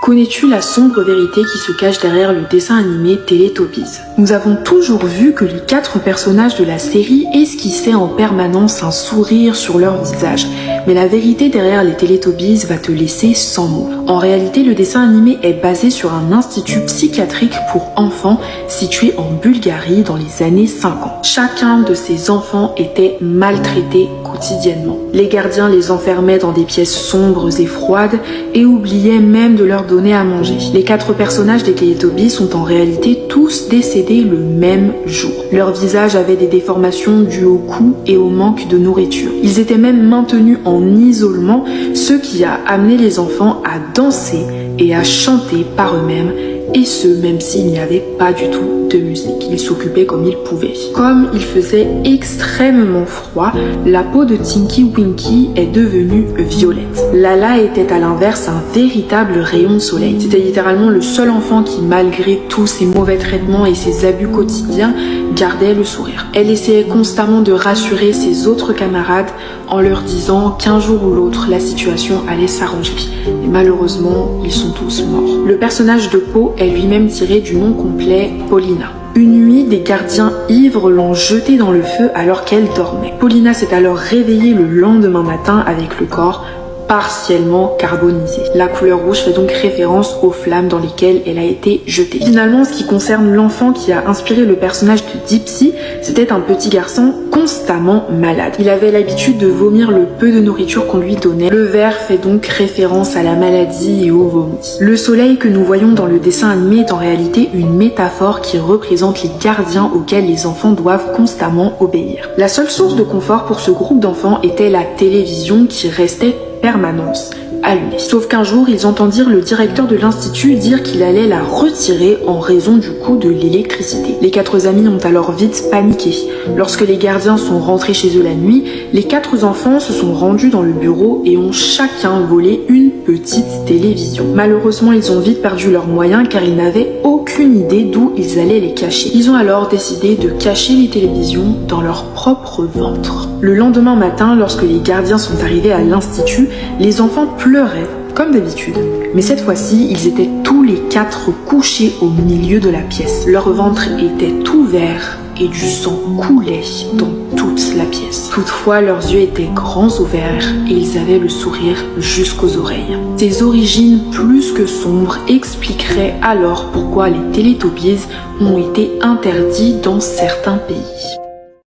Connais-tu la sombre vérité qui se cache derrière le dessin animé Teletubbies? Nous avons toujours vu que les 4 personnages de la série esquissaient en permanence un sourire sur leur visage. Mais la vérité derrière les Teletubbies va te laisser sans mots. En réalité, le dessin animé est basé sur un institut psychiatrique pour enfants situé en Bulgarie dans les années 50. Chacun de ces enfants était maltraité quotidiennement. Les gardiens les enfermaient dans des pièces sombres et froides et oubliaient même de leur donner à manger. Les 4 personnages des Teletubbies sont en réalité tous décédés le même jour. Leurs visages avaient des déformations dues au coût et au manque de nourriture. Ils étaient même maintenus en isolement, ce qui a amené les enfants à danser et à chanter par eux-mêmes, et ce même s'il n'y avait pas du tout de musique. Ils s'occupaient comme ils pouvaient. Comme il faisait extrêmement froid, la peau de Tinky Winky est devenue violette. Lala était à l'inverse un véritable rayon de soleil. C'était littéralement le seul enfant qui, malgré tous ses mauvais traitements et ses abus quotidiens, gardait le sourire. Elle essayait constamment de rassurer ses autres camarades en leur disant qu'un jour ou l'autre, la situation allait s'arranger. Et malheureusement, ils sont tous morts. Le personnage de Po est lui-même tiré du nom complet Paulina. Une nuit, des gardiens ivres l'ont jetée dans le feu alors qu'elle dormait. Paulina s'est alors réveillée le lendemain matin avec le corps partiellement carbonisé. La couleur rouge fait donc référence aux flammes dans lesquelles elle a été jetée. Finalement, en ce qui concerne l'enfant qui a inspiré le personnage de Dipsy, c'était un petit garçon constamment malade. Il avait l'habitude de vomir le peu de nourriture qu'on lui donnait. Le vert fait donc référence à la maladie et au vomi. Le soleil que nous voyons dans le dessin animé est en réalité une métaphore qui représente les gardiens auxquels les enfants doivent constamment obéir. La seule source de confort pour ce groupe d'enfants était la télévision qui restait permanence allumée. Sauf qu'un jour, ils entendirent le directeur de l'institut dire qu'il allait la retirer en raison du coût de l'électricité. Les 4 amis ont alors vite paniqué. Lorsque les gardiens sont rentrés chez eux la nuit, les 4 enfants se sont rendus dans le bureau et ont chacun volé une petite télévision. Malheureusement, ils ont vite perdu leurs moyens car ils n'avaient aucune idée d'où ils allaient les cacher. Ils ont alors décidé de cacher les télévisions dans leur propre ventre. Le lendemain matin, lorsque les gardiens sont arrivés à l'institut, les enfants pleuraient comme d'habitude. Mais cette fois-ci, ils étaient tous les 4 couchés au milieu de la pièce. Leur ventre était ouvert et du sang coulait dans toute la pièce. Toutefois, leurs yeux étaient grands ouverts et ils avaient le sourire jusqu'aux oreilles. Ces origines plus que sombres expliqueraient alors pourquoi les Teletubbies ont été interdits dans certains pays.